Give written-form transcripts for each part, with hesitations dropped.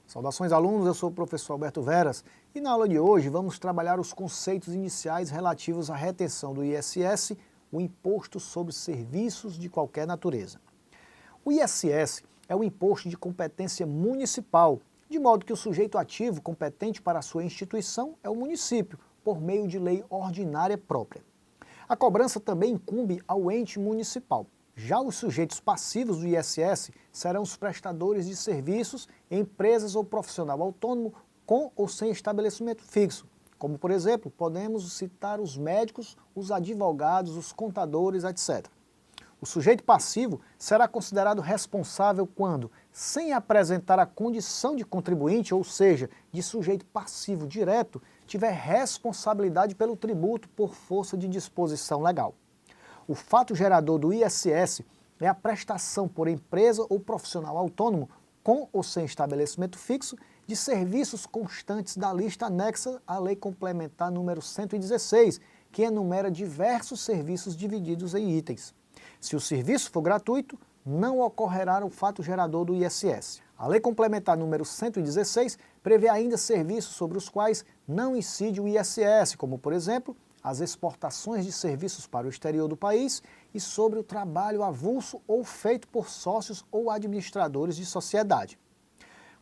Saudações alunos, eu sou o professor Alberto Veras e na aula de hoje vamos trabalhar os conceitos iniciais relativos à retenção do ISS, o Imposto sobre Serviços de qualquer natureza. O ISS é o imposto de competência municipal, de modo que o sujeito ativo competente para a sua instituição é o município, por meio de lei ordinária própria. A cobrança também incumbe ao ente municipal. Já os sujeitos passivos do ISS serão os prestadores de serviços, empresas ou profissional autônomo com ou sem estabelecimento fixo, como, por exemplo, podemos citar os médicos, os advogados, os contadores, etc. O sujeito passivo será considerado responsável quando, sem apresentar a condição de contribuinte, ou seja, de sujeito passivo direto, tiver responsabilidade pelo tributo por força de disposição legal. O fato gerador do ISS é a prestação por empresa ou profissional autônomo, com ou sem estabelecimento fixo, de serviços constantes da lista anexa à Lei Complementar número 116, que enumera diversos serviços divididos em itens. Se o serviço for gratuito, não ocorrerá o fato gerador do ISS. A Lei Complementar número 116 prevê ainda serviços sobre os quais não incide o ISS, como, por exemplo, as exportações de serviços para o exterior do país e sobre o trabalho avulso ou feito por sócios ou administradores de sociedade.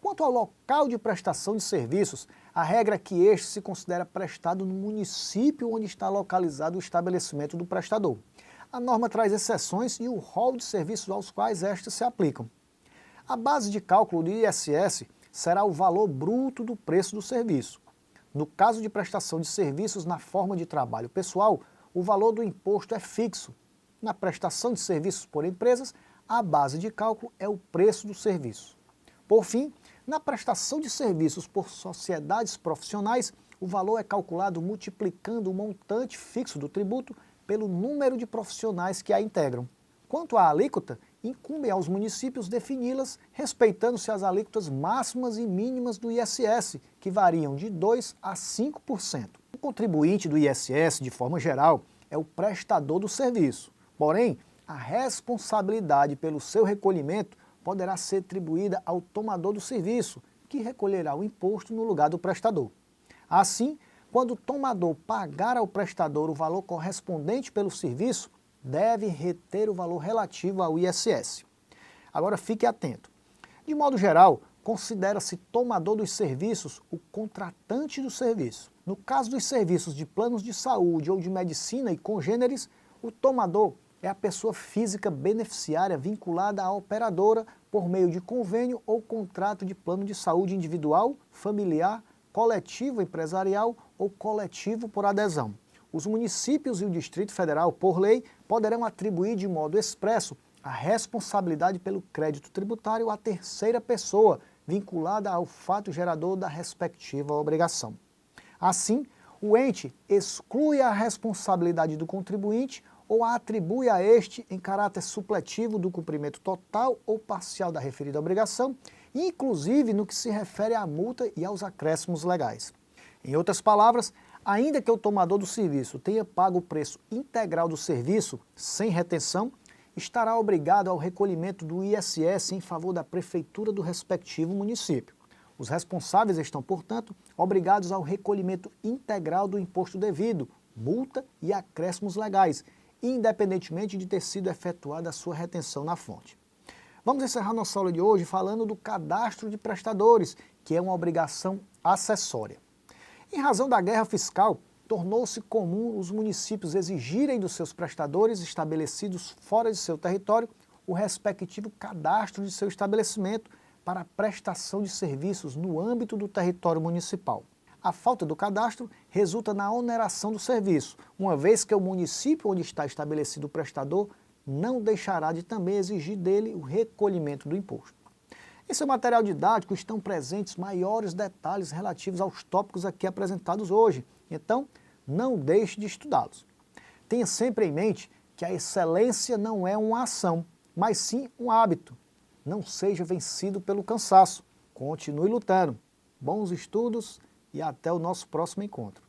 Quanto ao local de prestação de serviços, a regra é que este se considera prestado no município onde está localizado o estabelecimento do prestador. A norma traz exceções e o rol de serviços aos quais estas se aplicam. A base de cálculo do ISS será o valor bruto do preço do serviço. No caso de prestação de serviços na forma de trabalho pessoal, o valor do imposto é fixo. Na prestação de serviços por empresas, a base de cálculo é o preço do serviço. Por fim, na prestação de serviços por sociedades profissionais, o valor é calculado multiplicando o montante fixo do tributo pelo número de profissionais que a integram. Quanto à alíquota, incumbe aos municípios defini-las, respeitando-se as alíquotas máximas e mínimas do ISS, que variam de 2% a 5%. O contribuinte do ISS, de forma geral, é o prestador do serviço. Porém, a responsabilidade pelo seu recolhimento poderá ser atribuída ao tomador do serviço, que recolherá o imposto no lugar do prestador. Assim, quando o tomador pagar ao prestador o valor correspondente pelo serviço, deve reter o valor relativo ao ISS. Agora fique atento. De modo geral, considera-se tomador dos serviços o contratante do serviço. No caso dos serviços de planos de saúde ou de medicina e congêneres, o tomador é a pessoa física beneficiária vinculada à operadora por meio de convênio ou contrato de plano de saúde individual, familiar, coletivo empresarial ou coletivo por adesão. Os municípios e o Distrito Federal, por lei, poderão atribuir de modo expresso a responsabilidade pelo crédito tributário à terceira pessoa, vinculada ao fato gerador da respectiva obrigação. Assim, o ente exclui a responsabilidade do contribuinte ou a atribui a este em caráter supletivo do cumprimento total ou parcial da referida obrigação, inclusive no que se refere à multa e aos acréscimos legais. Em outras palavras, ainda que o tomador do serviço tenha pago o preço integral do serviço, sem retenção, estará obrigado ao recolhimento do ISS em favor da prefeitura do respectivo município. Os responsáveis estão, portanto, obrigados ao recolhimento integral do imposto devido, multa e acréscimos legais, independentemente de ter sido efetuada a sua retenção na fonte. Vamos encerrar nossa aula de hoje falando do cadastro de prestadores, que é uma obrigação acessória. Em razão da guerra fiscal, tornou-se comum os municípios exigirem dos seus prestadores estabelecidos fora de seu território o respectivo cadastro de seu estabelecimento para a prestação de serviços no âmbito do território municipal. A falta do cadastro resulta na oneração do serviço, uma vez que o município onde está estabelecido o prestador não deixará de também exigir dele o recolhimento do imposto. Em seu material didático estão presentes maiores detalhes relativos aos tópicos aqui apresentados hoje, então não deixe de estudá-los. Tenha sempre em mente que a excelência não é uma ação, mas sim um hábito. Não seja vencido pelo cansaço, continue lutando. Bons estudos e até o nosso próximo encontro.